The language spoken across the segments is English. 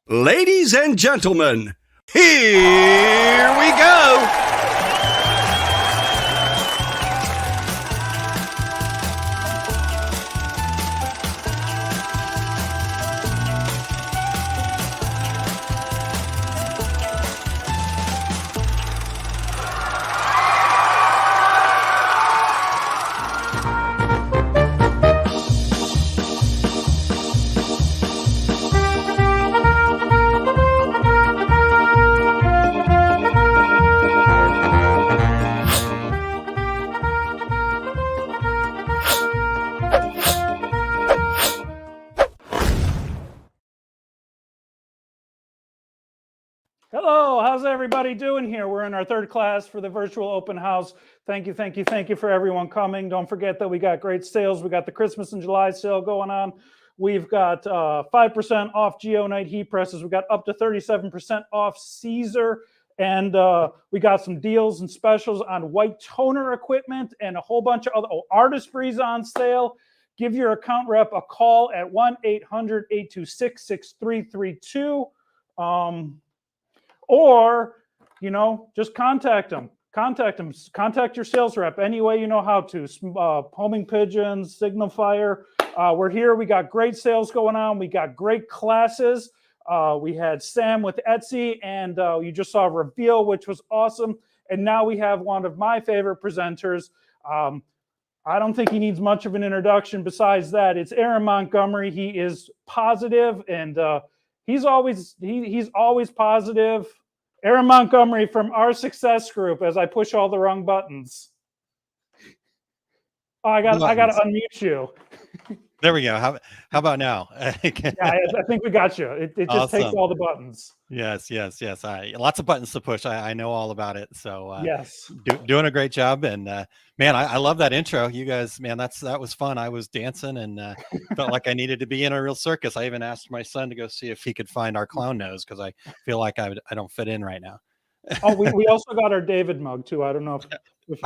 Ladies and gentlemen, here we go. Hello, how's everybody doing here? We're in our third class for the virtual open house. Thank you for everyone coming. Don't forget that we got great sales. We got the Christmas and July sale going on. We've got 5% off Geonite heat presses. We got up to 37% off Caesar. And we got some deals and specials on white toner equipment and a whole bunch of other artistry's on sale. Give your account rep a call at 1-800-826-6332. Or, just contact them. Contact your sales rep any way you know how to. Homing pigeons, signal fire. We're here. We got great sales going on. We got great classes. We had Sam with Etsy, and you just saw a reveal, which was awesome. And now we have one of my favorite presenters. I don't think he needs much of an introduction. Besides that, it's Aaron Montgomery. He is positive, and he's always positive. Aaron Montgomery from our success group. As I push all the wrong buttons. Oh, I got to unmute you. There we go. How about now? Yeah, I think we got you. It just Awesome. takes all the buttons. Yes. Lots of buttons to push. I know all about it. So yes, doing a great job. And man, I love that intro. You guys, man, that was fun. I was dancing and felt like I needed to be in a real circus. I even asked my son to go see if he could find our clown nose because I feel like I don't fit in right now. Oh, we also got our David mug too. I don't know if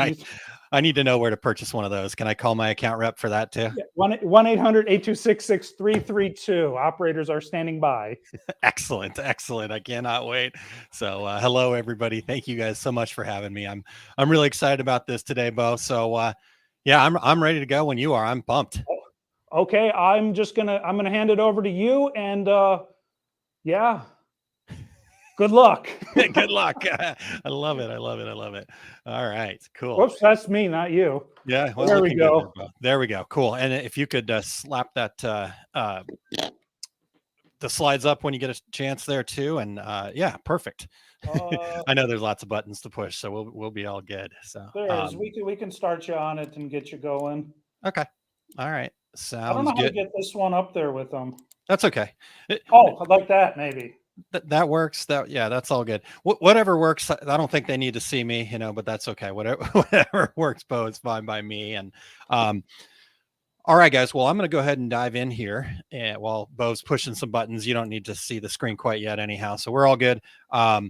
I need to know where to purchase one of those. Can I call my account rep for that too? 1-800-826-6332. Operators are standing by. Excellent. I cannot wait. So hello everybody. Thank you guys so much for having me. I'm really excited about this today, Bo. So yeah, I'm ready to go when you are. I'm pumped. Okay, I'm gonna hand it over to you, and yeah. Good luck. Good luck. I love it. All right, cool. Whoops, that's me, not you. Yeah. Well, there we go. There we go. Cool. And if you could slap that the slides up when you get a chance there too. And yeah, perfect. I know there's lots of buttons to push, so we'll be all good. So we can start you on it and get you going. Okay. All right. Sounds good. I don't know how to get this one up there with them. That's okay. Like that maybe. That works. That's all good. Whatever works. I don't think they need to see me, but that's okay. Whatever works, Bo, it's fine by me. And all right, guys. Well, I'm going to go ahead and dive in here. And while Bo's pushing some buttons, you don't need to see the screen quite yet, anyhow. So we're all good. I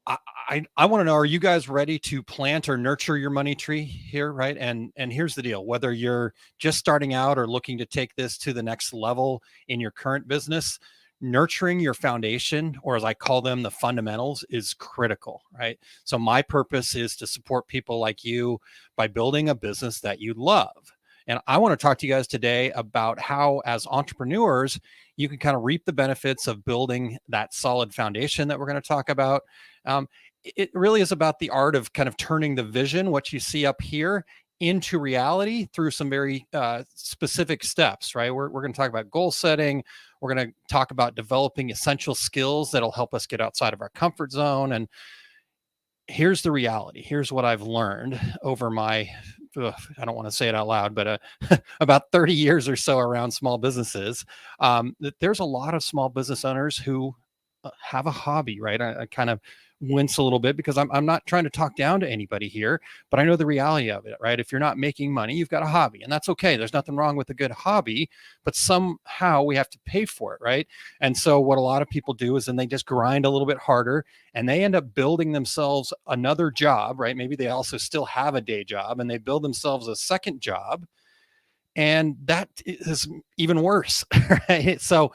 want to know: are you guys ready to plant or nurture your money tree here? Right. And here's the deal: whether you're just starting out or looking to take this to the next level in your current business, nurturing your foundation, or as I call them, the fundamentals, is critical, right? So my purpose is to support people like you by building a business that you love. And I want to talk to you guys today about how, as entrepreneurs, you can kind of reap the benefits of building that solid foundation that we're going to talk about. It really is about the art of kind of turning the vision, what you see up here, into reality through some very specific steps, right? We're going to talk about goal setting. We're going to talk about developing essential skills that'll help us get outside of our comfort zone. And here's the reality. Here's what I've learned over my, I don't want to say it out loud, but about 30 years or so around small businesses, that there's a lot of small business owners who have a hobby, right? I kind of wince a little bit because I'm not trying to talk down to anybody here, but I know the reality of it, right? If you're not making money, you've got a hobby, and that's okay. There's nothing wrong with a good hobby, but somehow we have to pay for it, right? And so what a lot of people do is then they just grind a little bit harder and they end up building themselves another job, right? Maybe they also still have a day job and they build themselves a second job, and that is even worse, right? So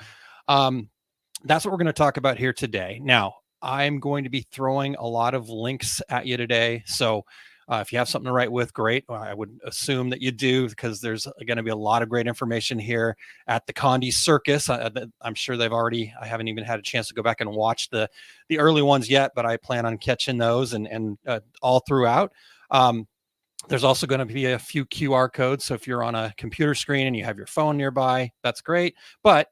that's what we're going to talk about here today. Now, I'm going to be throwing a lot of links at you today. So if you have something to write with, great. Well, I would assume that you do, because there's going to be a lot of great information here at the Condi Circus. I'm sure I haven't even had a chance to go back and watch the early ones yet, but I plan on catching those and all throughout. There's also going to be a few QR codes. So if you're on a computer screen and you have your phone nearby, that's great. But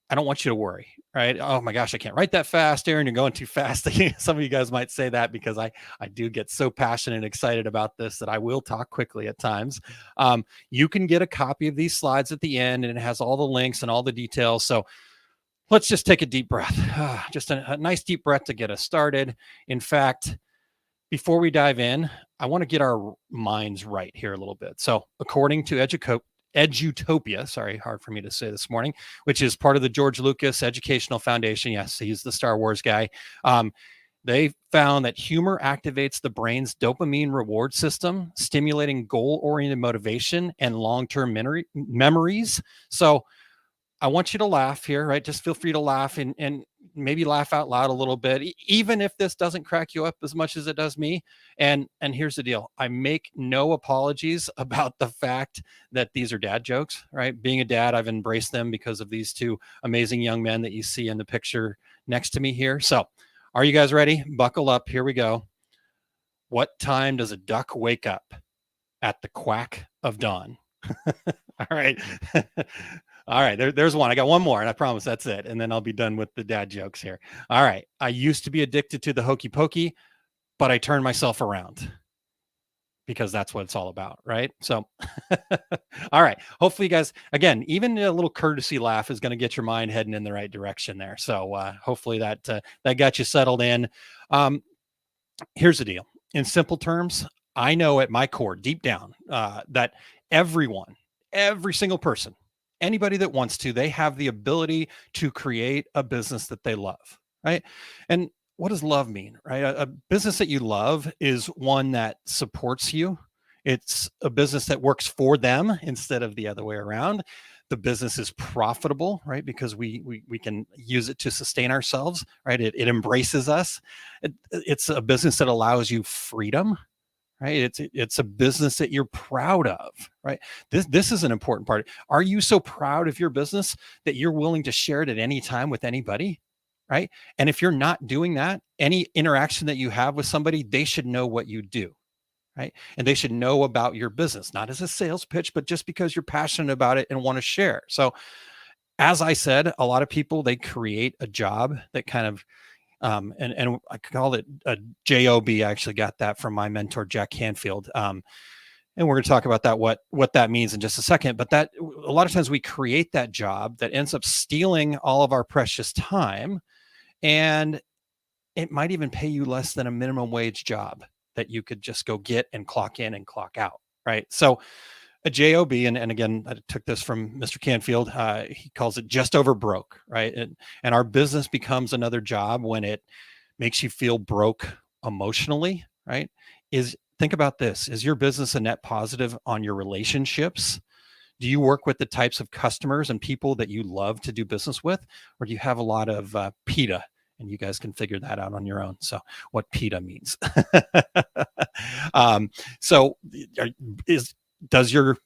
I don't want you to worry, right? Oh my gosh, I can't write that fast, Aaron. You're going too fast. Some of you guys might say that, because I do get so passionate and excited about this that I will talk quickly at times. You can get a copy of these slides at the end, and it has all the links and all the details. So let's just take a deep breath. Just a nice deep breath to get us started. In fact, before we dive in, I want to get our minds right here a little bit. So according to Edutopia, sorry, hard for me to say this morning, which is part of the George Lucas Educational Foundation. Yes, he's the Star Wars guy. They found that humor activates the brain's dopamine reward system, stimulating goal-oriented motivation and long-term memories. So I want you to laugh here, right? Just feel free to laugh and maybe laugh out loud a little bit, even if this doesn't crack you up as much as it does me. And here's the deal. I make no apologies about the fact that these are dad jokes, right? Being a dad, I've embraced them because of these two amazing young men that you see in the picture next to me here. So are you guys ready? Buckle up. Here we go. What time does a duck wake up? At the quack of dawn. All right. All right, there's one. I got one more, and I promise that's it. And then I'll be done with the dad jokes here. All right. I used to be addicted to the hokey pokey, but I turned myself around, because that's what it's all about, right? So, all right. Hopefully, you guys, again, even a little courtesy laugh is going to get your mind heading in the right direction there. So hopefully that got you settled in. Here's the deal. In simple terms, I know at my core, deep down, that every single person, anybody that wants to, they have the ability to create a business that they love, right? And what does love mean, right? A business that you love is one that supports you. It's a business that works for them instead of the other way around. The business is profitable, right? Because we can use it to sustain ourselves, right? It embraces us. It's a business that allows you freedom, right? It's a business that you're proud of, right? This is an important part. Are you so proud of your business that you're willing to share it at any time with anybody, right? And if you're not doing that, any interaction that you have with somebody, they should know what you do, right? And they should know about your business, not as a sales pitch, but just because you're passionate about it and want to share. So as I said, a lot of people, they create a job that kind of and I call it a job. I actually got that from my mentor, Jack Canfield. And we're going to talk about that, what that means in just a second. But that a lot of times we create that job that ends up stealing all of our precious time. And it might even pay you less than a minimum wage job that you could just go get and clock in and clock out. Right. So a job, and again, I took this from Mr. Canfield. He calls it just over broke, right? And our business becomes another job when it makes you feel broke emotionally, right? Think about this. Is your business a net positive on your relationships? Do you work with the types of customers and people that you love to do business with? Or do you have a lot of PETA? And you guys can figure that out on your own. So what PETA means. Does your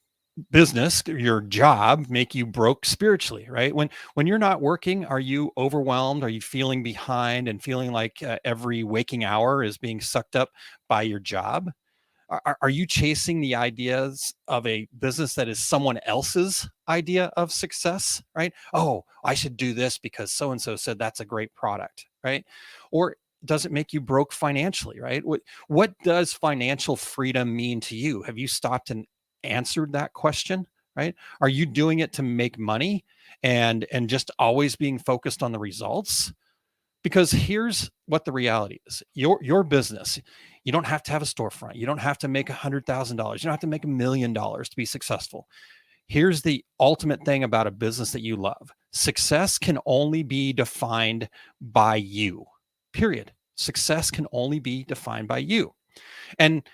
business, your job, make you broke spiritually, right? When you're not working, are you overwhelmed? Are you feeling behind and feeling like every waking hour is being sucked up by your job? Are you chasing the ideas of a business that is someone else's idea of success, right? Oh, I should do this because so-and-so said that's a great product, right? Or does it make you broke financially, right? What does financial freedom mean to you? Have you stopped and answered that question, right? Are you doing it to make money and just always being focused on the results? Because here's what the reality is. Your business, you don't have to have a storefront. You don't have to make $100,000. You don't have to make $1 million to be successful. Here's the ultimate thing about a business that you love. Success can only be defined by you, period. Success can only be defined by you. And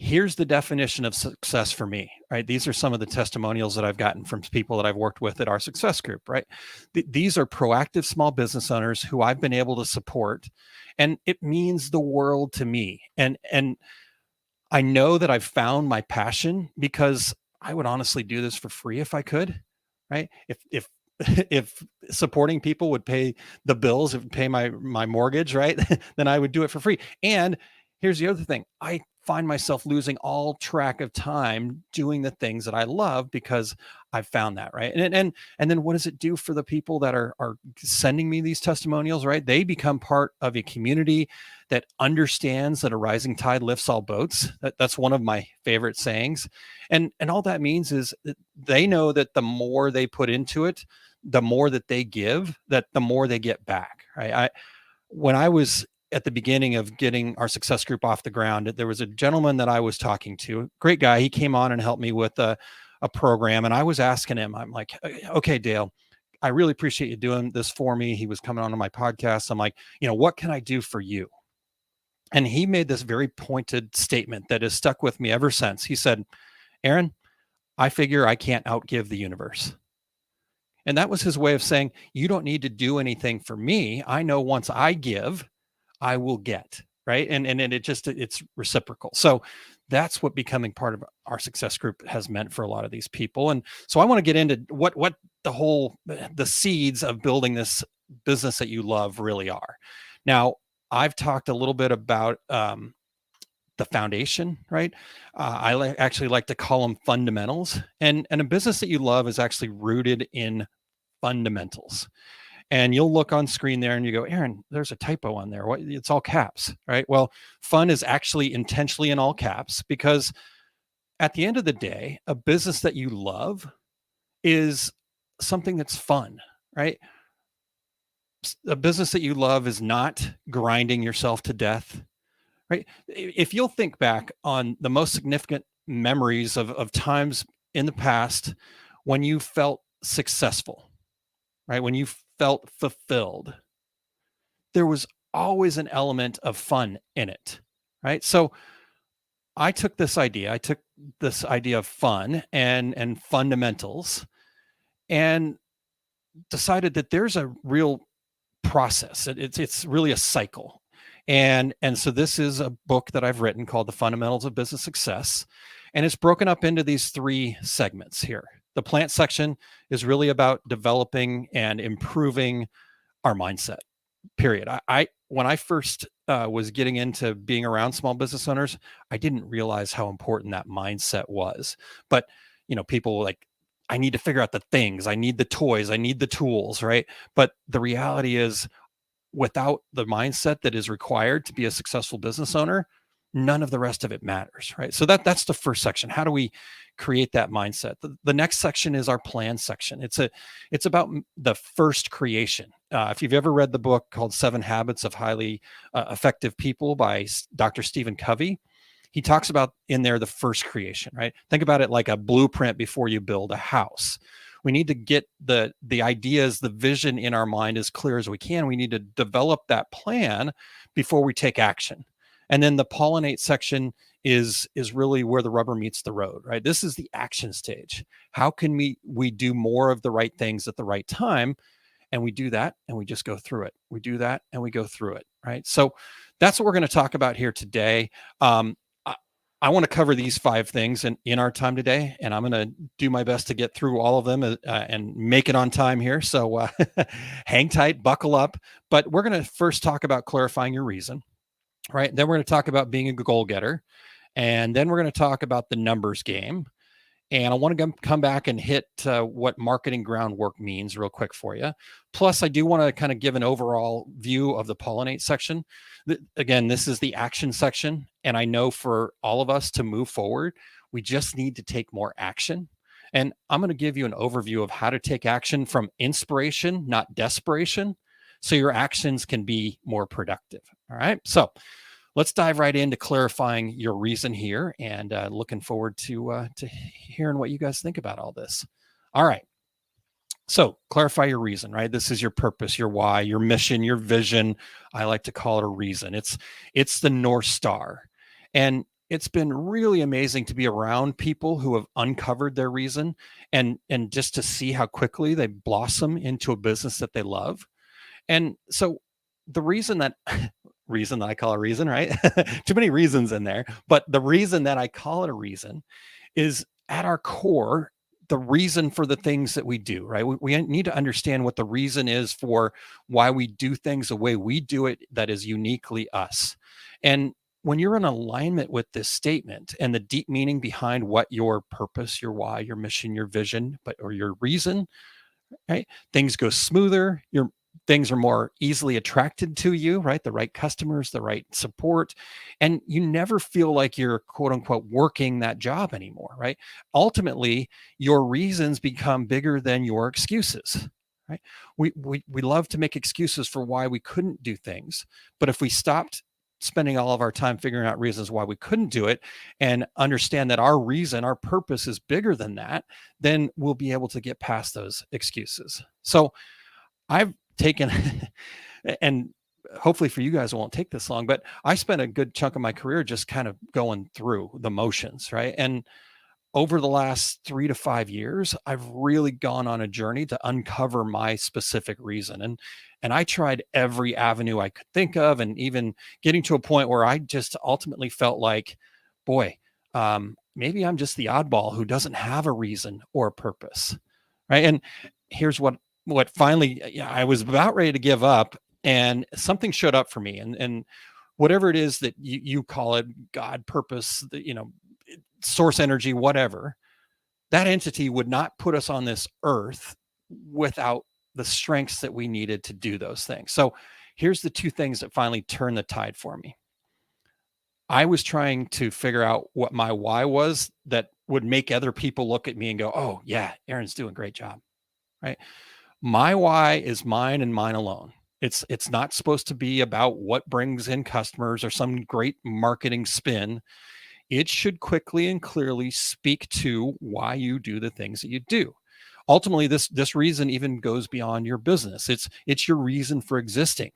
Here's the definition of success for me, right? These are some of the testimonials that I've gotten from people that I've worked with at our success group, right? These are proactive small business owners who I've been able to support, and it means the world to me. And I know that I've found my passion because I would honestly do this for free if I could, right? If if supporting people would pay the bills, if pay my mortgage, right? Then I would do it for free. And here's the other thing. I find myself losing all track of time doing the things that I love because I've found that, right? And then what does it do for the people that are sending me these testimonials, right? They become part of a community that understands that a rising tide lifts all boats. That's one of my favorite sayings. And all that means is that they know that the more they put into it, the more that they give, that the more they get back, right? When I was at the beginning of getting our success group off the ground, there was a gentleman that I was talking to, great guy. He came on and helped me with a program. And I was asking him, I'm like, okay, Dale, I really appreciate you doing this for me. He was coming on to my podcast. I'm like, what can I do for you? And he made this very pointed statement that has stuck with me ever since. He said, Aaron, I figure I can't outgive the universe. And that was his way of saying, you don't need to do anything for me. I know once I give, I will get, right? And it's reciprocal. So that's what becoming part of our success group has meant for a lot of these people. And so I want to get into what the seeds of building this business that you love really are. Now, I've talked a little bit about the foundation, right? I actually like to call them fundamentals. And a business that you love is actually rooted in fundamentals. And you'll look on screen there and you go, Aaron, there's a typo on there. What? It's all caps, right? Well, fun is actually intentionally in all caps because at the end of the day, a business that you love is something that's fun, right? A business that you love is not grinding yourself to death, right? If you'll think back on the most significant memories of times in the past when you felt successful, right? When you felt fulfilled, there was always an element of fun in it, right? So I took this idea of fun and fundamentals and decided that there's a real process. It's really a cycle. And so this is a book that I've written called The Fundamentals of Business Success. And it's broken up into these 3 segments here. The plant section is really about developing and improving our mindset, period. When I first was getting into being around small business owners, I didn't realize how important that mindset was. But, people were like, I need to figure out the things, I need the toys, I need the tools, right? But the reality is, without the mindset that is required to be a successful business owner, none of the rest of it matters, right? So that's the first section. How do we create that mindset? The next section is our plan section. It's about the first creation. If you've ever read the book called 7 Habits of Highly Effective People by Dr. Stephen Covey, he talks about in there the first creation, right? Think about it like a blueprint before you build a house. We need to get the ideas, the vision in our mind as clear as we can. We need to develop that plan before we take action. And then the pollinate section is really where the rubber meets the road, right? This is the action stage. How can we do more of the right things at the right time? And we do that and we just go through it. We do that and we go through it, right? So that's what we're going to talk about here today. I want to cover these 5 things in our time today, and I'm going to do my best to get through all of them and make it on time here. So hang tight, buckle up. But we're going to first talk about clarifying your reason, right? Then we're going to talk about being a goal getter. And then we're going to talk about the numbers game. And I want to come back and hit what marketing groundwork means real quick for you. Plus, I do want to kind of give an overall view of the pollinate section. Again, this is the action section. And I know for all of us to move forward, we just need to take more action. And I'm going to give you an overview of how to take action from inspiration, not desperation, so your actions can be more productive. All right. So let's dive right into clarifying your reason here, and looking forward to hearing what you guys think about all this. All right. So clarify your reason, right? This is your purpose, your why, your mission, your vision. I like to call it a reason. It's the North Star. And it's been really amazing to be around people who have uncovered their reason, and just to see how quickly they blossom into a business that they love. And so the reason that reason that I call a reason, right? Too many reasons in there, but the reason that I call it a reason is, at our core, the reason for the things that we do, right? We need to understand what the reason is for why we do things the way we do it that is uniquely us. And when you're in alignment with this statement and the deep meaning behind what your purpose, your why, your mission, your vision, or your reason, right? Things go smoother. Your things are more easily attracted to you, right? The right customers, the right support, and you never feel like you're quote unquote working that job anymore, right? Ultimately, your reasons become bigger than your excuses, right? We love to make excuses for why we couldn't do things, but if we stopped spending all of our time figuring out reasons why we couldn't do it and understand that our reason, our purpose is bigger than that, then we'll be able to get past those excuses. So I've taken, and hopefully for you guys, it won't take this long, but I spent a good chunk of my career just kind of going through the motions, right? And over the last 3 to 5 years, I've really gone on a journey to uncover my specific reason. And I tried every avenue I could think of, and even getting to a point where I just ultimately felt like, boy, maybe I'm just the oddball who doesn't have a reason or a purpose, right? And here's what finally, I was about ready to give up, and something showed up for me. And whatever it is that you call it, God, purpose, source energy, whatever, that entity would not put us on this earth without the strengths that we needed to do those things. So here's the two things that finally turned the tide for me. I was trying to figure out what my why was that would make other people look at me and go, oh yeah, Aaron's doing a great job, right? My why is mine and mine alone. It's not supposed to be about what brings in customers or some great marketing spin. It should quickly and clearly speak to why you do the things that you do. Ultimately, this reason even goes beyond your business. It's your reason for existing,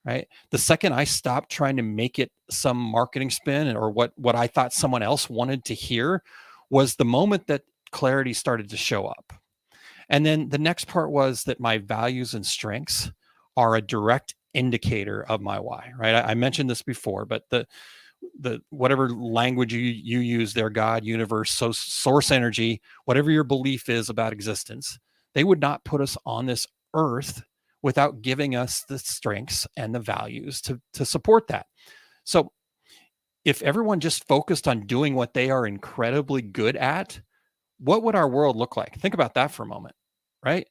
right? The second I stopped trying to make it some marketing spin or what I thought someone else wanted to hear, was the moment that clarity started to show up. And then the next part was that my values and strengths are a direct indicator of my why, right? I mentioned this before, but the whatever language you use there, God, universe, source energy, whatever your belief is about existence, they would not put us on this earth without giving us the strengths and the values to support that. So if everyone just focused on doing what they are incredibly good at, what would our world look like? Think about that for a moment, right?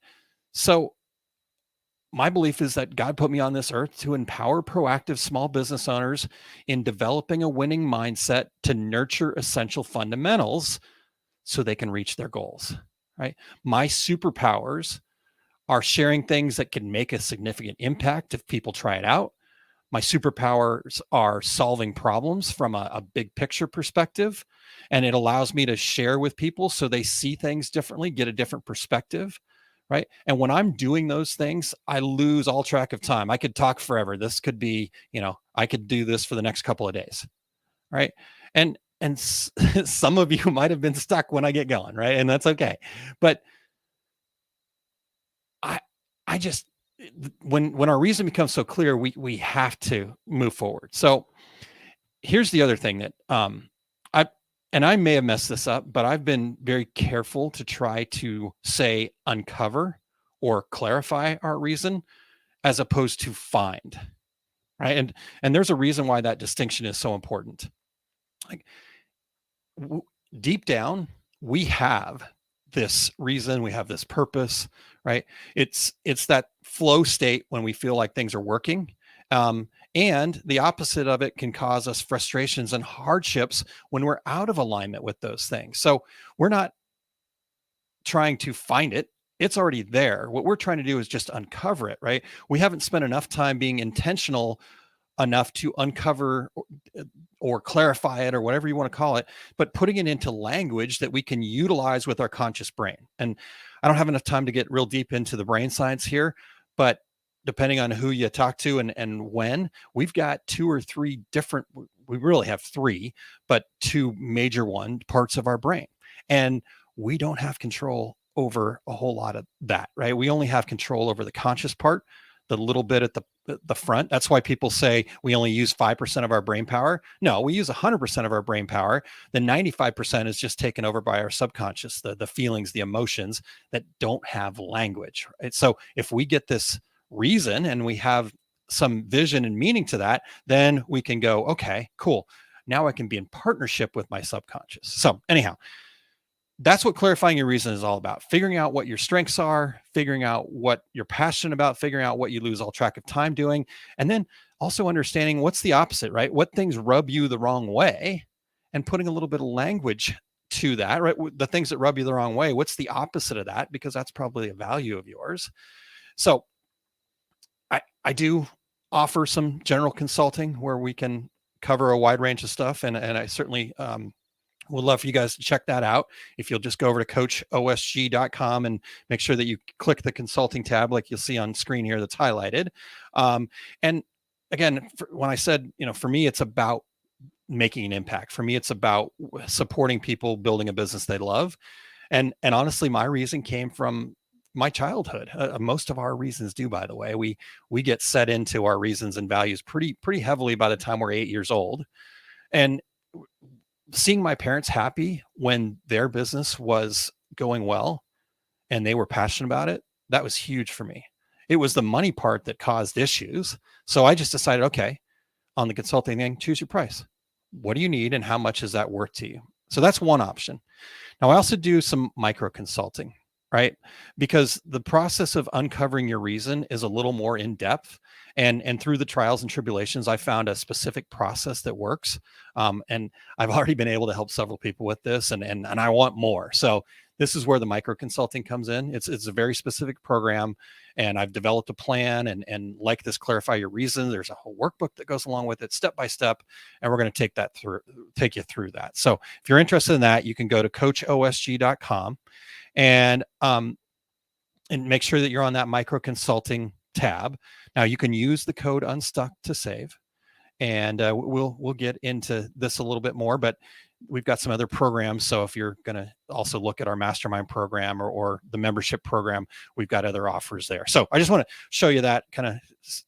So my belief is that God put me on this earth to empower proactive small business owners in developing a winning mindset to nurture essential fundamentals so they can reach their goals, right? My superpowers are sharing things that can make a significant impact if people try it out. My superpowers are solving problems from a big picture perspective, and it allows me to share with people so they see things differently, get a different perspective, right? And when I'm doing those things, I lose all track of time. I could talk forever. This could be, I could do this for the next couple of days, right? And some of you might have been stuck when I get going, right? And that's okay. But I just, when our reason becomes so clear, we have to move forward. So here's the other thing that I may have messed this up, but I've been very careful to try to say uncover or clarify our reason as opposed to find, right? And there's a reason why that distinction is so important. Like deep down, we have this reason, we have this purpose, right? It's that flow state when we feel like things are working. And the opposite of it can cause us frustrations and hardships when we're out of alignment with those things. So we're not trying to find it. It's already there. What we're trying to do is just uncover it, right? We haven't spent enough time being intentional enough to uncover or clarify it or whatever you want to call it, but putting it into language that we can utilize with our conscious brain. And I don't have enough time to get real deep into the brain science here, but depending on who you talk to and when, we've got 2 or 3 different we really have three, but two major parts of our brain. And we don't have control over a whole lot of that, right? We only have control over the conscious part, the little bit at the front. That's why people say we only use 5% of our brain power. No, we use 100% of our brain power. The 95% is just taken over by our subconscious, the feelings, the emotions that don't have language. Right? So if we get this reason and we have some vision and meaning to that, then we can go, okay, cool. Now I can be in partnership with my subconscious. So anyhow, that's what clarifying your reason is all about. Figuring out what your strengths are, figuring out what you're passionate about, figuring out what you lose all track of time doing, and then also understanding what's the opposite, right? What things rub you the wrong way, and putting a little bit of language to that, right? The things that rub you the wrong way, what's the opposite of that? Because that's probably a value of yours. So I do offer some general consulting where we can cover a wide range of stuff. And I certainly would love for you guys to check that out. If you'll just go over to coachosg.com and make sure that you click the consulting tab, like you'll see on screen here that's highlighted. And again, when I said, for me, it's about making an impact. For me, it's about supporting people building a business they love. And honestly, my reason came from my childhood. Most of our reasons do, by the way. We get set into our reasons and values pretty heavily by the time we're 8 years old. And seeing my parents happy when their business was going well and they were passionate about it, that was huge for me. It was the money part that caused issues. So I just decided, okay, on the consulting thing, choose your price. What do you need and how much is that worth to you? So that's one option. Now I also do some micro consulting, right? Because the process of uncovering your reason is a little more in depth. And through the trials and tribulations, I found a specific process that works. And I've already been able to help several people with this, and I want more. So this is where the micro consulting comes in. It's a very specific program, and I've developed a plan. And like this, clarify your reason. There's a whole workbook that goes along with it, step by step, and we're going to take you through that. So if you're interested in that, you can go to coachosg.com and make sure that you're on that micro consulting tab. Now you can use the code Unstuck to save, and we'll get into this a little bit more, but we've got some other programs. So if you're going to also look at our mastermind program or the membership program, we've got other offers there. So I just want to show you that, kind of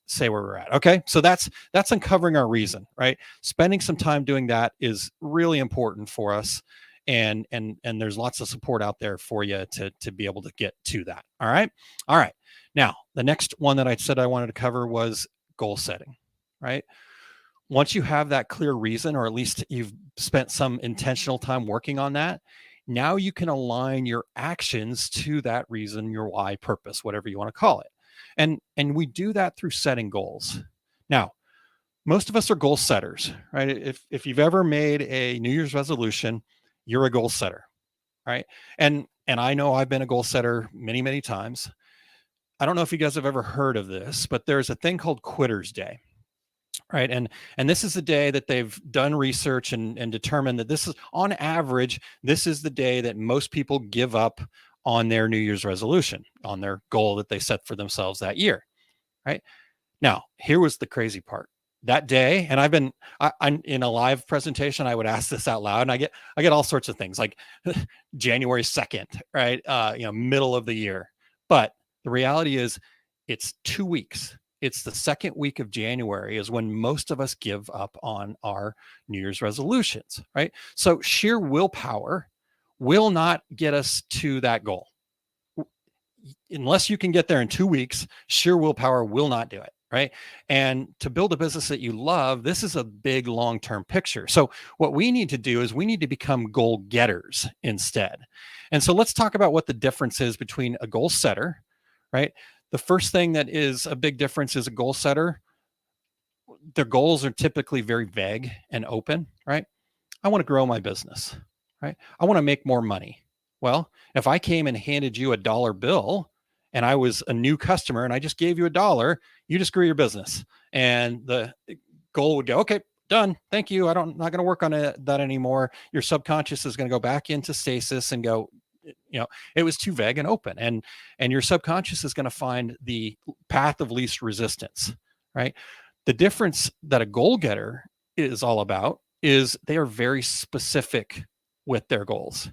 say where we're at. Okay. So that's uncovering our reason, right? Spending some time doing that is really important for us. And there's lots of support out there for you to be able to get to that. All right. Now, the next one that I said I wanted to cover was goal setting, right? Once you have that clear reason, or at least you've spent some intentional time working on that, now you can align your actions to that reason, your why, purpose, whatever you want to call it. And we do that through setting goals. Now, most of us are goal setters, right? If you've ever made a New Year's resolution, you're a goal setter, right? And I know I've been a goal setter many, many times. I don't know if you guys have ever heard of this, but there's a thing called Quitter's Day, right? And this is the day that they've done research and determined that this is, on average, this is the day that most people give up on their New Year's resolution, on their goal that they set for themselves that year, right? Now, here was the crazy part. That day, and I'm in a live presentation, I would ask this out loud, and I get all sorts of things like January 2nd, right? Middle of the year. But the reality is it's 2 weeks. It's the second week of January is when most of us give up on our New Year's resolutions, right? So sheer willpower will not get us to that goal. Unless you can get there in 2 weeks, sheer willpower will not do it. Right. And to build a business that you love, this is a big long-term picture. So what we need to do is we need to become goal getters instead. And so let's talk about what the difference is between a goal setter, right? The first thing that is a big difference is a goal setter. Their goals are typically very vague and open, right? I want to grow my business, right? I want to make more money. Well, if I came and handed you a dollar bill and I was a new customer and I just gave you $1, you just grew your business. And the goal would go, okay, done. Thank you. I'm not going to work on that anymore. Your subconscious is going to go back into stasis and go, it was too vague and open. And your subconscious is going to find the path of least resistance, right? The difference that a goal getter is all about is they are very specific with their goals,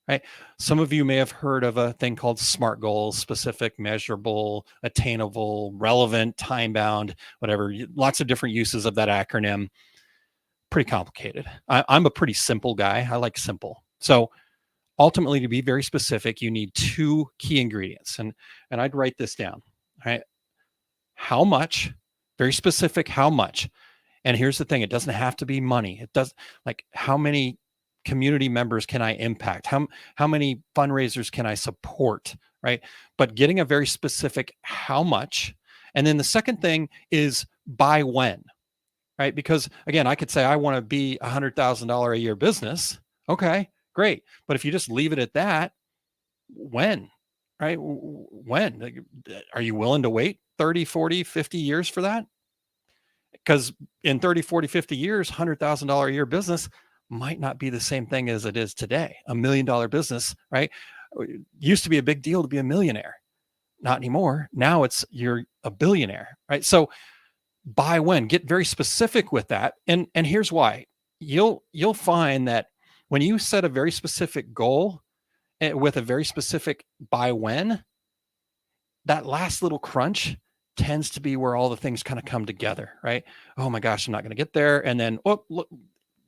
right? Some of you may have heard of a thing called SMART goals: specific, measurable, attainable, relevant, time bound, whatever. Lots of different uses of that acronym. Pretty complicated. I'm a pretty simple guy. I like simple. So ultimately, to be very specific, you need two key ingredients. And I'd write this down. All right. How much, very specific, how much. And here's the thing, it doesn't have to be money. It does, like, how many community members can I impact? How many fundraisers can I support? Right. But getting a very specific how much. And then the second thing is by when. Right. Because again, I could say I want to be $100,000 a year business. Okay, great. But if you just leave it at that, when? Right? When? Like, are you willing to wait 30, 40, 50 years for that? Because in 30, 40, 50 years, $100,000 a year business might not be the same thing as it is today. $1 million business, right? It used to be a big deal to be a millionaire. Not anymore. Now you're a billionaire, right? So by when, get very specific with that. And here's why. You'll find that when you set a very specific goal with a very specific by when, that last little crunch tends to be where all the things kind of come together, right? Oh my gosh, I'm not going to get there. And then, oh, look,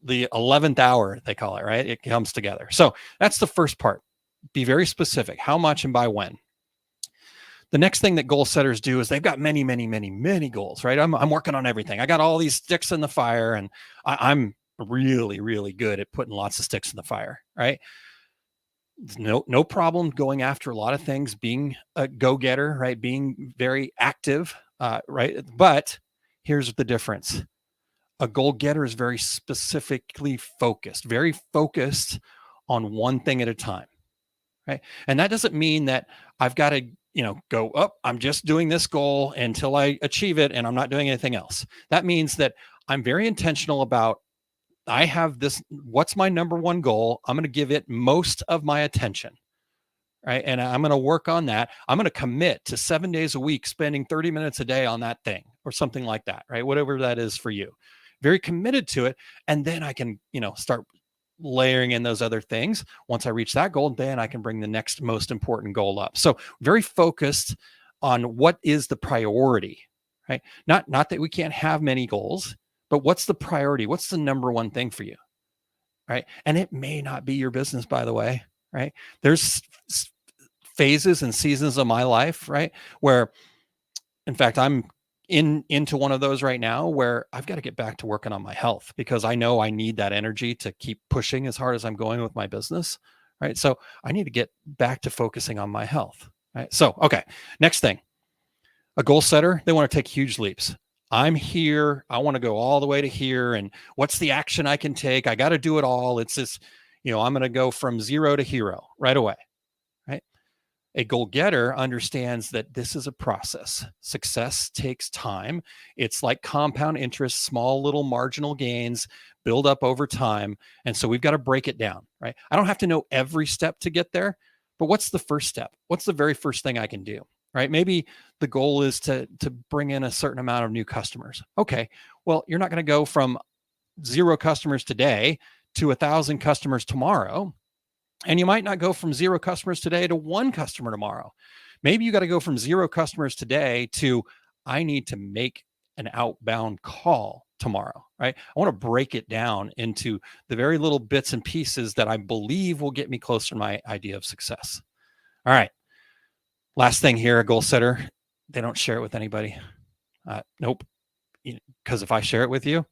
the 11th hour, they call it, right? It comes together. So that's the first part. Be very specific. How much and by when. The next thing that goal setters do is they've got many, many, many, many goals, right? I'm working on everything. I got all these sticks in the fire, and I'm really, really good at putting lots of sticks in the fire, right? No problem going after a lot of things, being a go-getter, right? Being very active, right? But here's the difference. A goal-getter is very specifically focused, very focused on one thing at a time, right? And that doesn't mean that I've got to, go up. I'm just doing this goal until I achieve it, and I'm not doing anything else. That means that I'm very intentional about, I have this, what's my number one goal? I'm going to give it most of my attention, right? And I'm going to work on that. I'm going to commit to 7 days a week, spending 30 minutes a day on that thing or something like that, right? Whatever that is for you. Very committed to it. And then I can, start layering in those other things. Once I reach that goal, then I can bring the next most important goal up. So very focused on what is the priority, right? Not that we can't have many goals, but what's the priority? What's the number one thing for you, right? And it may not be your business, by the way, right? There's phases and seasons of my life, right, where, in fact, I'm into one of those right now where I've got to get back to working on my health, because I know I need that energy to keep pushing as hard as I'm going with my business, right? So I need to get back to focusing on my health, right? So, okay, next thing, a goal setter, they want to take huge leaps. I'm here. I want to go all the way to here. And what's the action I can take? I got to do it all. It's this, I'm going to go from zero to hero right away, right? A goal getter understands that this is a process. Success takes time. It's like compound interest, small little marginal gains build up over time. And so we've got to break it down, right? I don't have to know every step to get there, but what's the first step? What's the very first thing I can do, right? Maybe the goal is to bring in a certain amount of new customers. Okay, well, you're not going to go from 0 customers today to 1,000 customers tomorrow. And you might not go from 0 customers today to 1 customer tomorrow. Maybe you got to go from 0 customers today to, I need to make an outbound call tomorrow, right? I want to break it down into the very little bits and pieces that I believe will get me closer to my idea of success. All right. Last thing here, a goal setter, they don't share it with anybody. Nope. Because if I share it with you,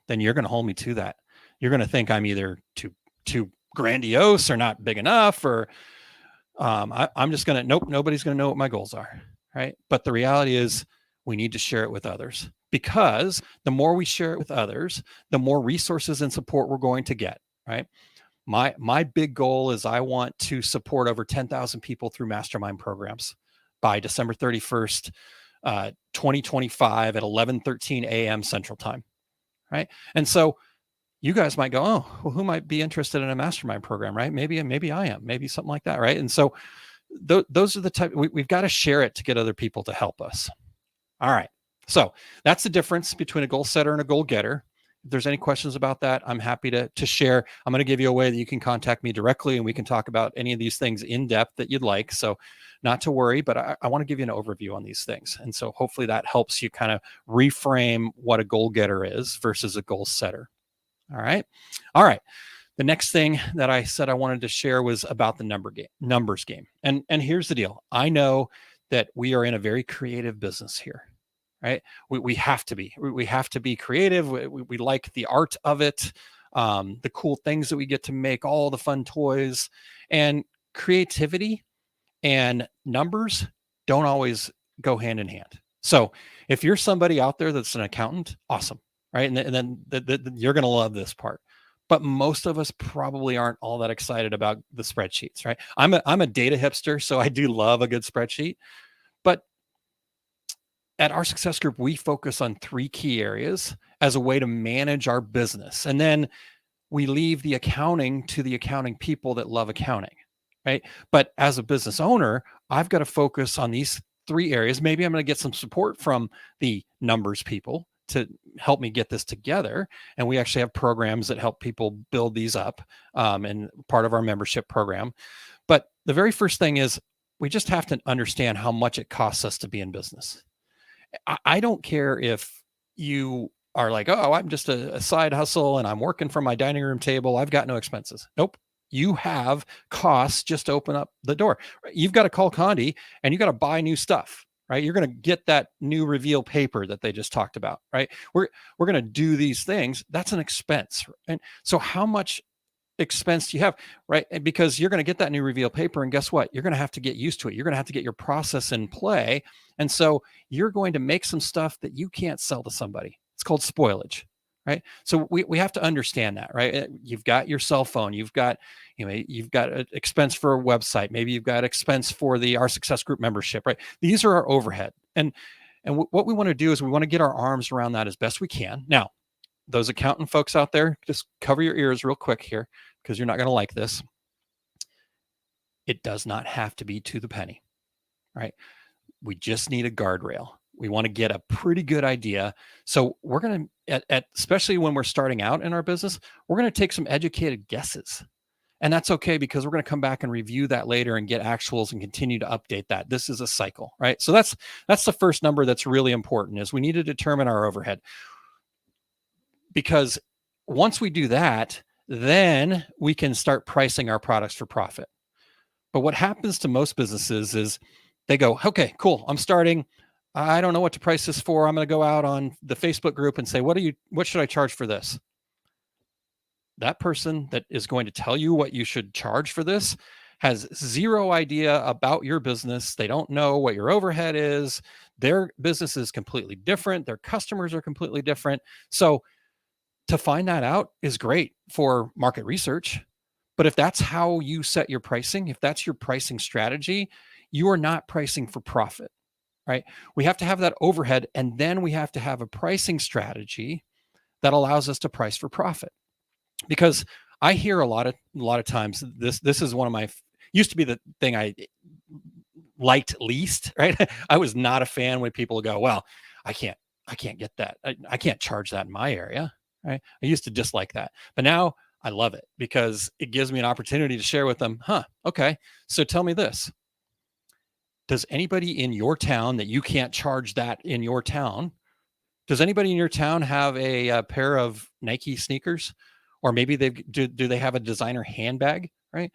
then you're going to hold me to that. You're going to think I'm either too grandiose or not big enough, or I'm just going to, nobody's going to know what my goals are, right? But the reality is we need to share it with others, because the more we share it with others, the more resources and support we're going to get, right? My big goal is I want to support over 10,000 people through mastermind programs by December 31st, 2025 at 11:13 a.m. Central Time, right? And so you guys might go, oh, well, who might be interested in a mastermind program, right? Maybe I am, maybe something like that, right? And so those are the type, we've got to share it to get other people to help us. All right. So that's the difference between a goal setter and a goal getter. If there's any questions about that, I'm happy to share. I'm going to give you a way that you can contact me directly and we can talk about any of these things in depth that you'd like. So not to worry, but I want to give you an overview on these things. And so hopefully that helps you kind of reframe what a goal getter is versus a goal setter. All right. All right. The next thing that I said I wanted to share was about the numbers game. And here's the deal. I know that we are in a very creative business here, right? We have to be. We have to be creative. We like the art of it, the cool things that we get to make, all the fun toys, and creativity and numbers don't always go hand in hand. So if you're somebody out there that's an accountant, awesome, right? And then you're going to love this part. But most of us probably aren't all that excited about the spreadsheets, right? I'm a data hipster, so I do love a good spreadsheet. But at our success group, we focus on 3 key areas as a way to manage our business. And then we leave the accounting to the accounting people that love accounting, right? But as a business owner, I've got to focus on these 3 areas. Maybe I'm going to get some support from the numbers people to help me get this together. And we actually have programs that help people build these up, and part of our membership program. But the very first thing is we just have to understand how much it costs us to be in business. I don't care if you are like, oh, I'm just a side hustle and I'm working from my dining room table. I've got no expenses. Nope. You have costs just to open up the door. You've got to call Condi and you got to buy new stuff, right? You're going to get that new reveal paper that they just talked about, right? We're going to do these things. That's an expense. And so how much expense do you have, right? Because you're going to get that new reveal paper, and guess what? You're going to have to get used to it. You're going to have to get your process in play. And so you're going to make some stuff that you can't sell to somebody. It's called spoilage, right? So we have to understand that, right? You've got your cell phone, you've got an expense for a website, maybe you've got expense for our success group membership, right? These are our overhead. And what we want to do is we want to get our arms around that as best we can. Now, those accountant folks out there, just cover your ears real quick here, because you're not going to like this. It does not have to be to the penny, right? We just need a guardrail. We want to get a pretty good idea. So we're going to, especially when we're starting out in our business, we're going to take some educated guesses. And that's okay, because we're going to come back and review that later and get actuals and continue to update that. This is a cycle, right? So that's the first number that's really important, is we need to determine our overhead. Because once we do that, then we can start pricing our products for profit. But what happens to most businesses is they go, okay, cool, I'm starting. I don't know what to price this for. I'm going to go out on the Facebook group and say, what should I charge for this? That person that is going to tell you what you should charge for this has zero idea about your business. They don't know what your overhead is. Their business is completely different. Their customers are completely different. So to find that out is great for market research. But if that's how you set your pricing, if that's your pricing strategy, you are not pricing for profit, right? We have to have that overhead, and then we have to have a pricing strategy that allows us to price for profit. Because I hear a lot of times, this is one of my, used to be the thing I liked least, right? I was not a fan when people go, well, I can't get that. I can't charge that in my area. Right? I used to dislike that, but now I love it, because it gives me an opportunity to share with them, okay, so tell me this. Does anybody in your town that you can't charge that in your town, does anybody in your town have a pair of Nike sneakers? Or maybe do they have a designer handbag, right?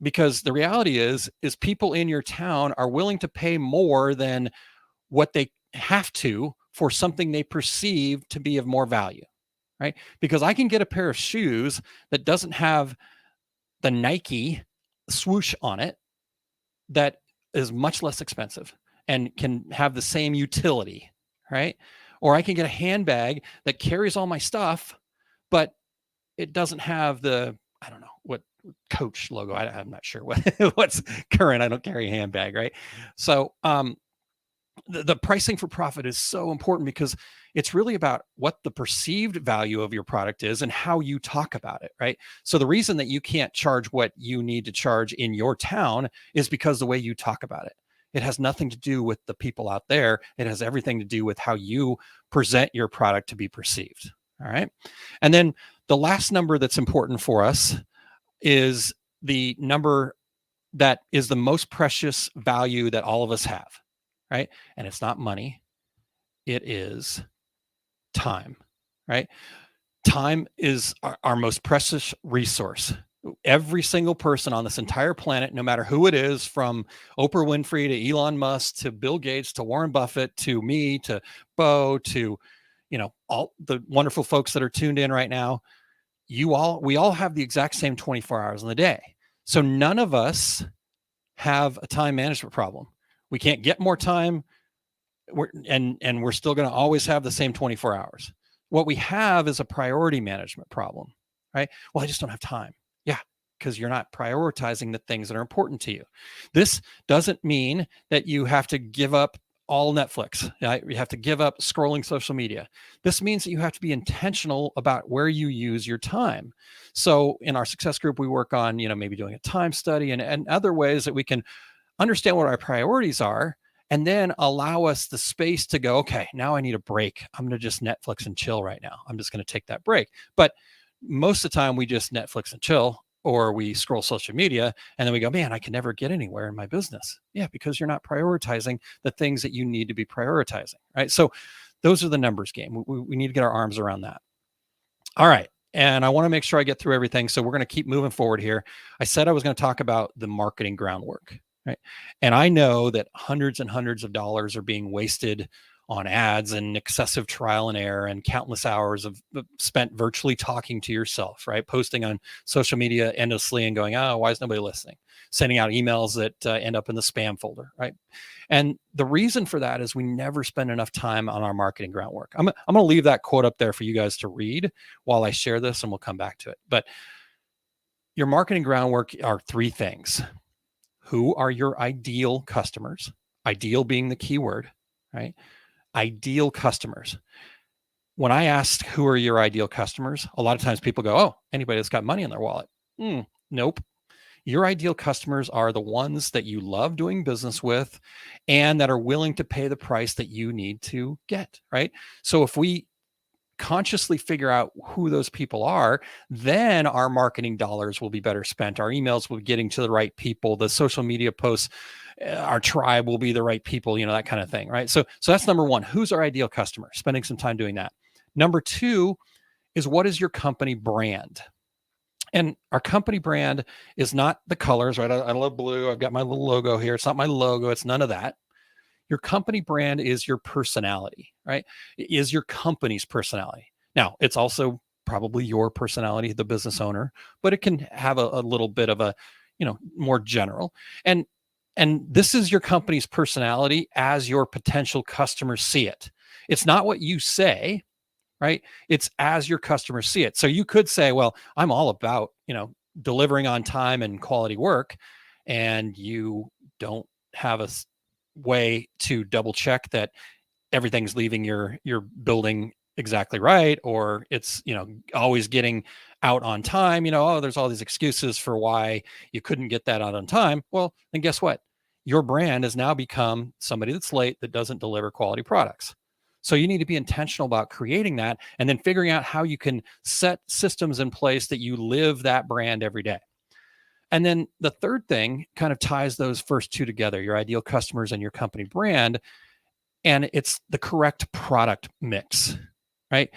Because the reality is people in your town are willing to pay more than what they have to for something they perceive to be of more value, right? Because I can get a pair of shoes that doesn't have the Nike swoosh on it, that is much less expensive and can have the same utility, right? Or I can get a handbag that carries all my stuff, but it doesn't have the, I don't know what Coach logo. I'm not sure what's current. I don't carry a handbag, right? So, the pricing for profit is so important, because it's really about what the perceived value of your product is and how you talk about it, right? So the reason that you can't charge what you need to charge in your town is because the way you talk about it. It has nothing to do with the people out there. It has everything to do with how you present your product to be perceived. All right. And then the last number that's important for us is the number that is the most precious value that all of us have, right? And it's not money, it is time, right? Time is our most precious resource. Every single person on this entire planet, no matter who it is, from Oprah Winfrey to Elon Musk to Bill Gates to Warren Buffett to me to Bo to, all the wonderful folks that are tuned in right now, we all have the exact same 24 hours in the day. So none of us have a time management problem. We can't get more time. We're still going to always have the same 24 hours. What we have is a priority management problem, right? Well, I just don't have time. Yeah, because you're not prioritizing the things that are important to you. This doesn't mean that you have to give up all Netflix. Right? You have to give up scrolling social media. This means that you have to be intentional about where you use your time. So in our success group, we work on, maybe doing a time study and other ways that we can understand what our priorities are, and then allow us the space to go, okay, now I need a break. I'm going to just Netflix and chill right now. I'm just going to take that break. But most of the time we just Netflix and chill, or we scroll social media and then we go, man, I can never get anywhere in my business. Yeah, because you're not prioritizing the things that you need to be prioritizing, right? So those are the numbers game. We need to get our arms around that. All right. And I want to make sure I get through everything. So we're going to keep moving forward here. I said I was going to talk about the marketing groundwork. Right. And I know that hundreds and hundreds of dollars are being wasted on ads and excessive trial and error and countless hours of spent virtually talking to yourself, right? Posting on social media endlessly and going, oh, why is nobody listening? Sending out emails that end up in the spam folder, right? And the reason for that is we never spend enough time on our marketing groundwork. I'm going to leave that quote up there for you guys to read while I share this, and we'll come back to it. But your marketing groundwork are three things. Who are your ideal customers? Ideal being the key word, right? Ideal customers. When I ask who are your ideal customers, a lot of times people go, oh, anybody that's got money in their wallet. Nope. Your ideal customers are the ones that you love doing business with and that are willing to pay the price that you need to get, right? So if we consciously figure out who those people are, then our marketing dollars will be better spent. Our emails will be getting to the right people. The social media posts, our tribe will be the right people, that kind of thing, right? So that's number one. Who's our ideal customer? Spending some time doing that. Number two is, what is your company brand? And our company brand is not the colors, right? I love blue. I've got my little logo here. It's not my logo. It's none of that. Your company brand is your personality, right? It is your company's personality. Now, it's also probably your personality, the business owner, but it can have a little bit of a, more general. And this is your company's personality as your potential customers see it. It's not what you say, right? It's as your customers see it. So you could say, well, I'm all about, delivering on time and quality work, and you don't have a way to double check that everything's leaving your building exactly right, or it's always getting out on time. There's all these excuses for why you couldn't get that out on time. Well, then guess what? Your brand has now become somebody that's late, that doesn't deliver quality products. So you need to be intentional about creating that, and then figuring out how you can set systems in place that you live that brand every day. And then the third thing kind of ties those first two together, your ideal customers and your company brand. And it's the correct product mix, right?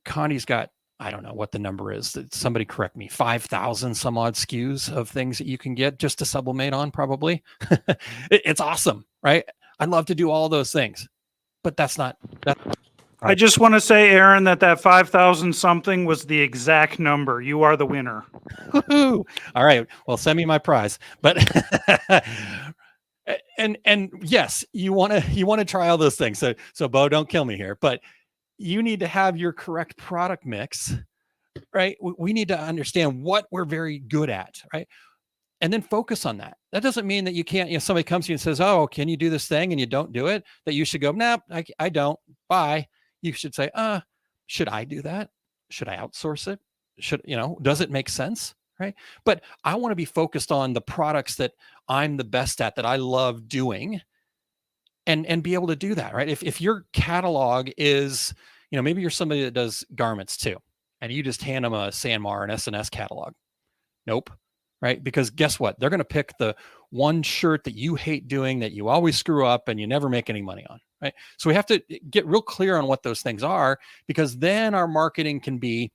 Connie's got, I don't know what the number is. Somebody correct me, 5,000 some odd SKUs of things that you can get just to sublimate on, probably. It's awesome, right? I'd love to do all those things, but that's not that. I just want to say, Aaron, that 5,000 something was the exact number. You are the winner. Woo-hoo. All right. Well, send me my prize. But and yes, you want to try all those things. So Bo, don't kill me here, but you need to have your correct product mix, right? We need to understand what we're very good at, right? And then focus on that. That doesn't mean that you can't, somebody comes to you and says, oh, can you do this thing? And you don't do it, that you should go, nah, I don't. Bye. You should say, should I do that? Should I outsource it? Does it make sense? Right. But I want to be focused on the products that I'm the best at, that I love doing, and be able to do that. Right. If your catalog is, maybe you're somebody that does garments too, and you just hand them a Sanmar, an S&S catalog. Nope. Right? Because guess what? They're going to pick the one shirt that you hate doing, that you always screw up and you never make any money on. Right? So we have to get real clear on what those things are, because then our marketing can be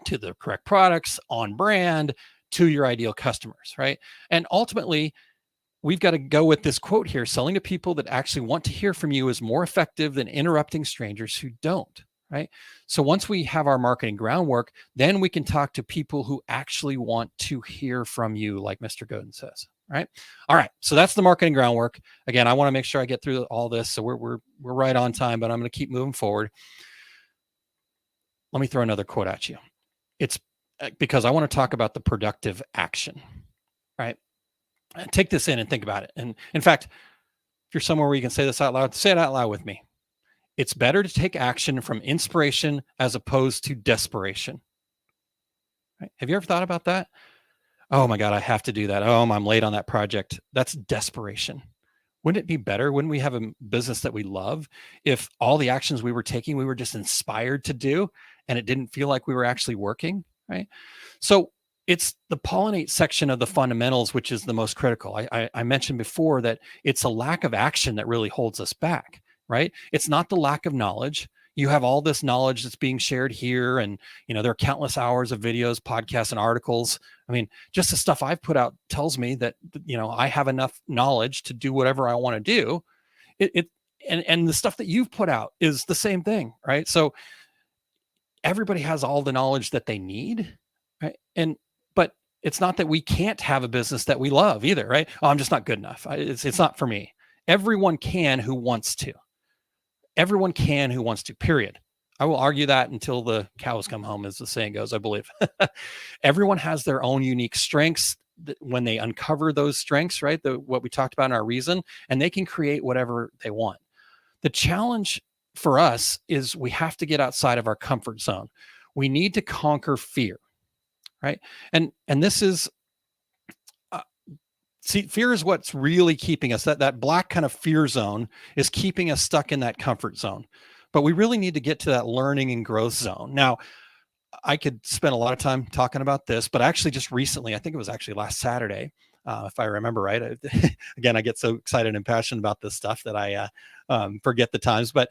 to the correct products, on brand, to your ideal customers. Right? And ultimately, we've got to go with this quote here: selling to people that actually want to hear from you is more effective than interrupting strangers who don't. Right? So once we have our marketing groundwork, then we can talk to people who actually want to hear from you, like Mr. Godin says. Right? All right. So that's the marketing groundwork. Again, I want to make sure I get through all this. So we're right on time, but I'm going to keep moving forward. Let me throw another quote at you. It's because I want to talk about the productive action. Right? Take this in and think about it. And in fact, if you're somewhere where you can say this out loud, say it out loud with me. It's better to take action from inspiration as opposed to desperation. Right? Have you ever thought about that? Oh my God, I have to do that. Oh, I'm late on that project. That's desperation. Wouldn't it be better? Wouldn't we have a business that we love if all the actions we were taking, we were just inspired to do, and it didn't feel like we were actually working, right? So it's the pollinate section of the fundamentals, which is the most critical. I mentioned before that it's a lack of action that really holds us back. Right? It's not the lack of knowledge. You have all this knowledge that's being shared here. And, there are countless hours of videos, podcasts, and articles. I mean, just the stuff I've put out tells me that, I have enough knowledge to do whatever I want to do. And the stuff that you've put out is the same thing, right? So everybody has all the knowledge that they need, right? But it's not that we can't have a business that we love either, right? Oh, I'm just not good enough. It's not for me. Everyone can who wants to. Everyone can who wants to, period. I will argue that until the cows come home, as the saying goes, I believe. Everyone has their own unique strengths when they uncover those strengths, right? What we talked about in our reason, and they can create whatever they want. The challenge for us is we have to get outside of our comfort zone. We need to conquer fear, right? And this is, see, fear is what's really keeping us. That black kind of fear zone is keeping us stuck in that comfort zone. But we really need to get to that learning and growth zone. Now, I could spend a lot of time talking about this, but actually just recently, I think it was actually last Saturday, if I remember right. Again, I get so excited and passionate about this stuff that I forget the times. But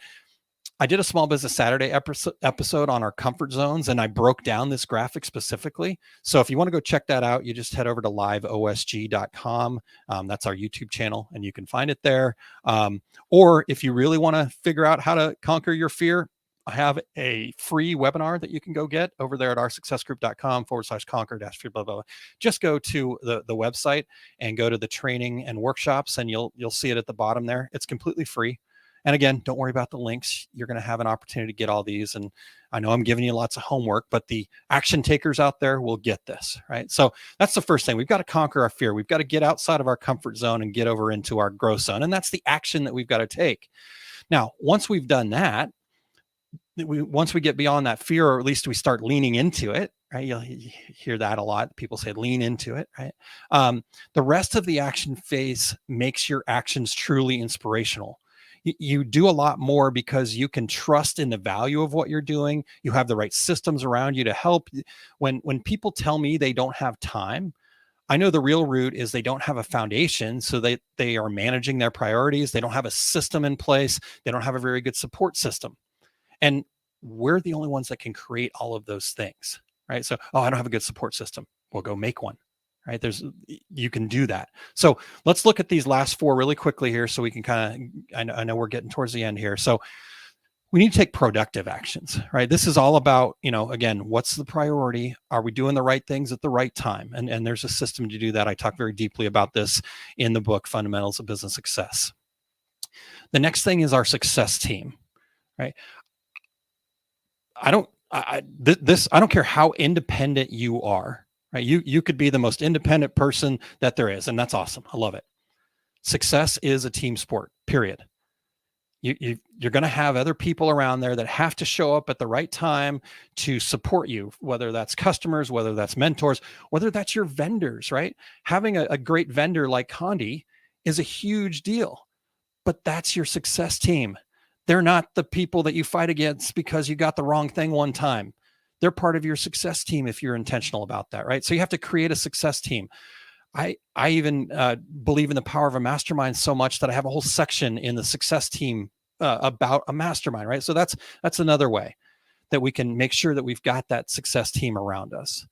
I did a Small Business Saturday episode on our comfort zones, and I broke down this graphic specifically. So if you want to go check that out, you just head over to liveosg.com. That's our YouTube channel, and you can find it there. Or if you really want to figure out how to conquer your fear, I have a free webinar that you can go get over there at oursuccessgroup.com/conquer-fear, blah, blah, blah. Just go to the website and go to the training and workshops, and you'll see it at the bottom there. It's completely free. And again, don't worry about the links. You're going to have an opportunity to get all these. And I know I'm giving you lots of homework, but the action takers out there will get this, right? So that's the first thing. We've got to conquer our fear. We've got to get outside of our comfort zone and get over into our growth zone. And that's the action that we've got to take. Now, once we've done that, once we get beyond that fear, or at least we start leaning into it, right? You'll hear that a lot. People say lean into it, right? The rest of the action phase makes your actions truly inspirational. You do a lot more because you can trust in the value of what you're doing. You have the right systems around you to help. When people tell me they don't have time, I know the real root is they don't have a foundation, so they are managing their priorities. They don't have a system in place. They don't have a very good support system. And we're the only ones that can create all of those things, right? So, I don't have a good support system. Well, go make one. Right? You can do that. So let's look at these last four really quickly here so we can kind of, I know we're getting towards the end here. So we need to take productive actions, right? This is all about, again, what's the priority? Are we doing the right things at the right time? And there's a system to do that. I talk very deeply about this in the book, Fundamentals of Business Success. The next thing is our success team, right? I don't care how independent you are. Right? You could be the most independent person that there is, and that's awesome. I love it. Success is a team sport, period. You're going to have other people around there that have to show up at the right time to support you, whether that's customers, whether that's mentors, whether that's your vendors, right? Having a great vendor like Condi is a huge deal, but that's your success team. They're not the people that you fight against because you got the wrong thing one time. They're part of your success team if you're intentional about that, right? So you have to create a success team. I even believe in the power of a mastermind so much that I have a whole section in the success team about a mastermind, right? So that's another way that we can make sure that we've got that success team around us.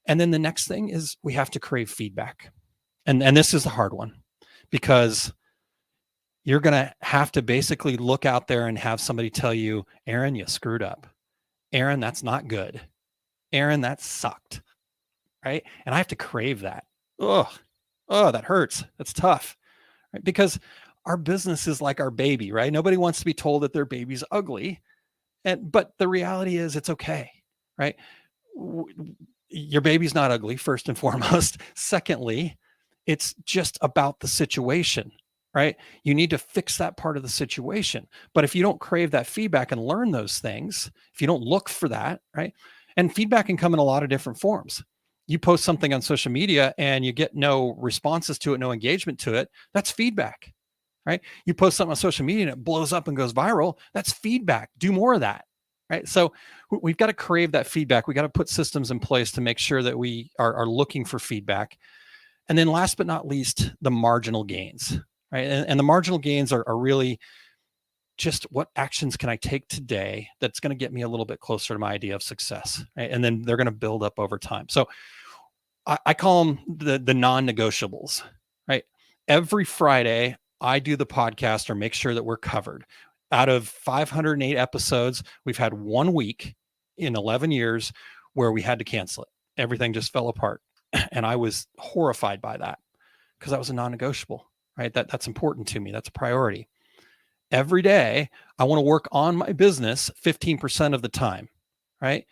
And then the next thing is we have to crave feedback. And this is the hard one, because you're going to have to basically look out there and have somebody tell you, Aaron, you screwed up. Aaron, that's not good. Aaron, that sucked. Right? And I have to crave that. Oh, that hurts. That's tough. Right? Because our business is like our baby, right? Nobody wants to be told that their baby's ugly. But the reality is it's okay, right? Your baby's not ugly, first and foremost. Secondly, it's just about the situation, right? You need to fix that part of the situation. But if you don't crave that feedback and learn those things, if you don't look for that, right? And feedback can come in a lot of different forms. You post something on social media and you get no responses to it, no engagement to it, that's feedback, right? You post something on social media and it blows up and goes viral, that's feedback. Do more of that, right? So we've got to crave that feedback. We got to put systems in place to make sure that we are looking for feedback. And then last but not least, the marginal gains, right? And the marginal gains are really just what actions can I take today that's going to get me a little bit closer to my idea of success, right? And then they're going to build up over time. So I call them the non-negotiables, right? Every Friday, I do the podcast or make sure that we're covered. Out of 508 episodes, we've had 1 week in 11 years where we had to cancel it. Everything just fell apart. And I was horrified by that because that was a non-negotiable, right? That's important to me. That's a priority. Every day, I want to work on my business 15% of the time, right?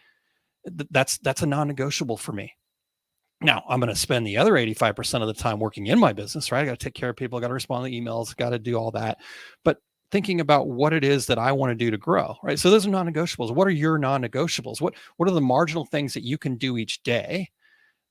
That's a non-negotiable for me. Now, I'm going to spend the other 85% of the time working in my business, right? I got to take care of people, got to respond to emails, got to do all that. But thinking about what it is that I want to do to grow, right? So those are non-negotiables. What are your non-negotiables? What are the marginal things that you can do each day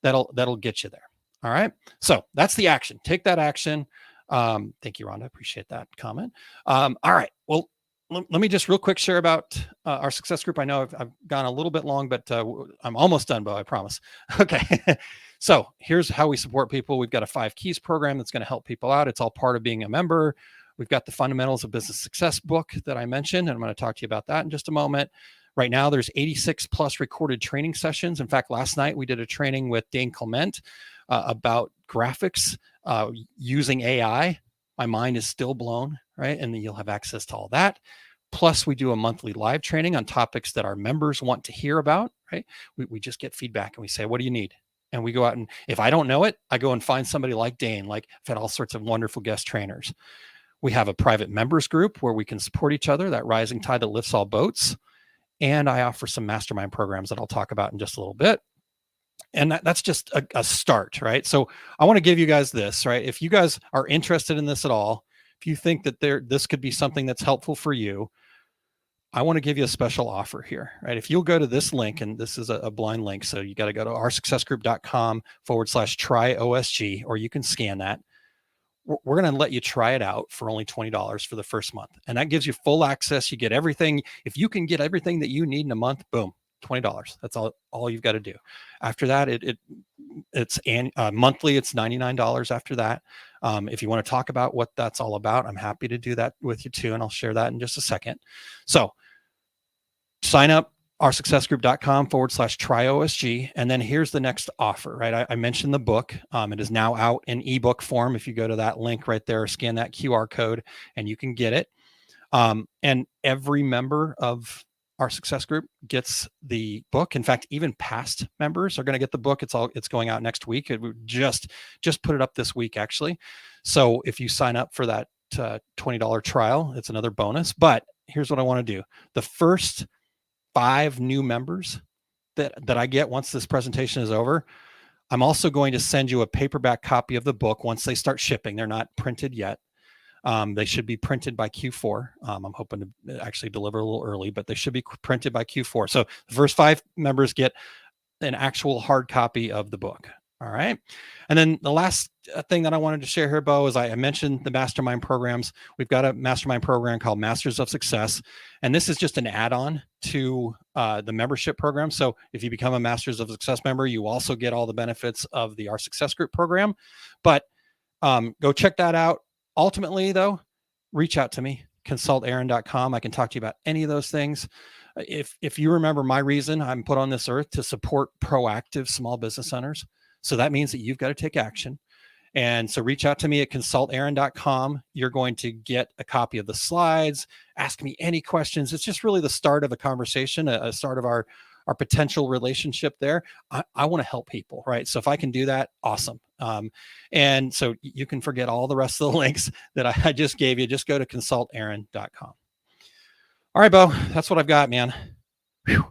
that'll get you there? All right. So that's the action. Take that action. Thank you, Rhonda. Appreciate that comment. All right. Well, let me just real quick share about our success group. I know I've gone a little bit long, but I'm almost done, Bo, I promise. Okay. So here's how we support people. We've got a 5 keys program that's going to help people out. It's all part of being a member. We've got the Fundamentals of Business Success book that I mentioned, and I'm going to talk to you about that in just a moment. Right now, there's 86 plus recorded training sessions. In fact, last night we did a training with Dane Clement about graphics using AI. My mind is still blown, right? And then you'll have access to all that. Plus, we do a monthly live training on topics that our members want to hear about, right? We just get feedback and we say, what do you need? And we go out, and if I don't know it, I go and find somebody like Dane. Like, I've had all sorts of wonderful guest trainers. We have a private members group where we can support each other, that rising tide that lifts all boats. And I offer some mastermind programs that I'll talk about in just a little bit. And that's just a start, right? So I want to give you guys this, right? If you guys are interested in this at all, if you think that this could be something that's helpful for you, I want to give you a special offer here, right? If you'll go to this link, and this is a blind link, so you got to go to oursuccessgroup.com/try OSG, or you can scan that. We're going to let you try it out for only $20 for the first month. And that gives you full access. You get everything. If you can get everything that you need in a month, boom, $20. That's all you've got to do. After that, it's monthly. It's $99 after that. If you want to talk about what that's all about, I'm happy to do that with you too. And I'll share that in just a second. So sign up, oursuccessgroup.com/try OSG. And then here's the next offer, right? I mentioned the book. It is now out in ebook form. If you go to that link right there, scan that QR code and you can get it. And every member of our success group gets the book. In fact, even past members are going to get the book. It's going out next week. We just put it up this week, actually. So if you sign up for that $20 trial, it's another bonus. But here's what I want to do. The first 5 new members that I get once this presentation is over, I'm also going to send you a paperback copy of the book once they start shipping. They're not printed yet. They should be printed by Q4. I'm hoping to actually deliver a little early, but they should be printed by Q4. So the first 5 members get an actual hard copy of the book. All right. And then the last thing that I wanted to share here, Bo, is I mentioned the mastermind programs. We've got a mastermind program called Masters of Success. And this is just an add-on to the membership program. So if you become a Masters of Success member, you also get all the benefits of the Our Success Group program. But go check that out. Ultimately, though, reach out to me, consultaaron.com. I can talk to you about any of those things. If you remember my reason, I'm put on this earth to support proactive small business owners. So that means that you've got to take action. And so reach out to me at consultaaron.com. You're going to get a copy of the slides, ask me any questions. It's just really the start of a conversation, a start of our potential relationship there. I want to help people, right? So if I can do that, awesome. And so you can forget all the rest of the links that I just gave you. Just go to consultaaron.com. All right, Bo, that's what I've got, man. Whew.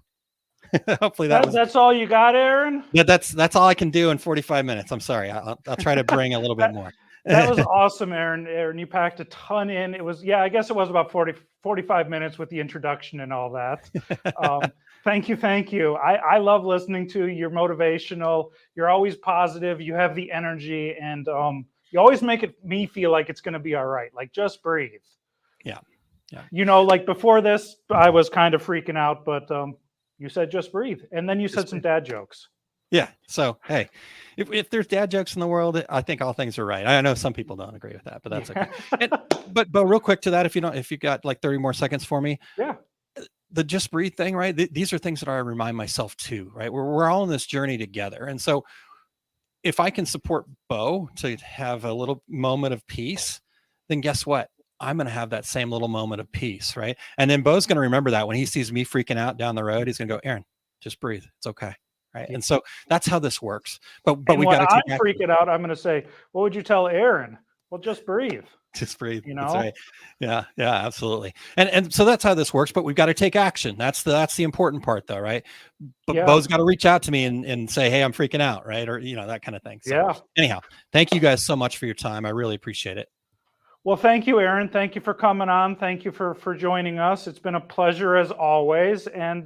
Hopefully that's all you got, Aaron. Yeah, that's all I can do in 45 minutes. I'm sorry. I'll try to bring a little bit more. That was awesome, Aaron. Aaron, you packed a ton in. It was, I guess it was about 45 minutes with the introduction and all that. Thank you. I love listening to you. You're motivational. You're always positive. You have the energy, and you always make me feel like it's going to be all right. Like, just breathe. Yeah. Like before this, I was kind of freaking out, but you said just breathe, and then you said some dad jokes. Yeah. So, hey, if there's dad jokes in the world, I think all things are right. I know some people don't agree with that, but that's okay. But real quick to that, if you got like 30 more seconds for me. Yeah. The just breathe thing, right? These are things that I remind myself too, right? We're all in this journey together. And so if I can support Bo to have a little moment of peace, then guess what? I'm going to have that same little moment of peace, right? And then Bo's going to remember that when he sees me freaking out down the road, he's going to go, Aaron, just breathe. It's okay. Right. And so that's how this works. But we got to I'm freaking out. I'm going to say, what would you tell Aaron? Well, just breathe. Just breathe. That's right. Yeah, absolutely. And so that's how this works, but we've got to take action. That's the important part though, right? But Bo's got to reach out to me and say, hey, I'm freaking out, right? Or, that kind of thing. So anyhow, thank you guys so much for your time. I really appreciate it. Well, thank you, Aaron. Thank you for coming on. Thank you for joining us. It's been a pleasure as always. And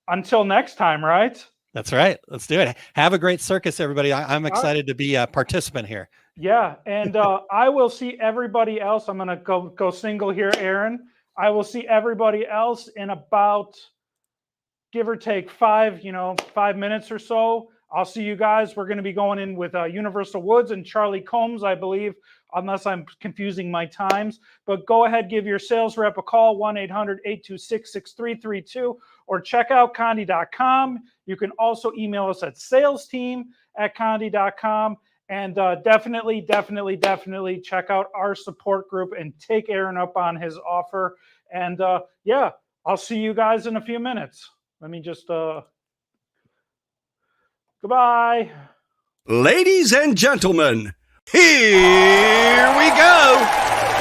until next time, right? That's right. Let's do it. Have a great circus, everybody. I'm excited to be a participant here. Yeah. And I will see everybody else. I'm going to go single here, Aaron. I will see everybody else in about, give or take 5 minutes or so. I'll see you guys. We're going to be going in with Universal Woods and Charlie Combs, I believe, unless I'm confusing my times. But go ahead, give your sales rep a call, 1-800-826-6332, or check out Condi.com. You can also email us at salesteam@Condi.com. And definitely check out our support group and take Aaron up on his offer. And I'll see you guys in a few minutes. Let me just... Goodbye. Ladies and gentlemen, here we go.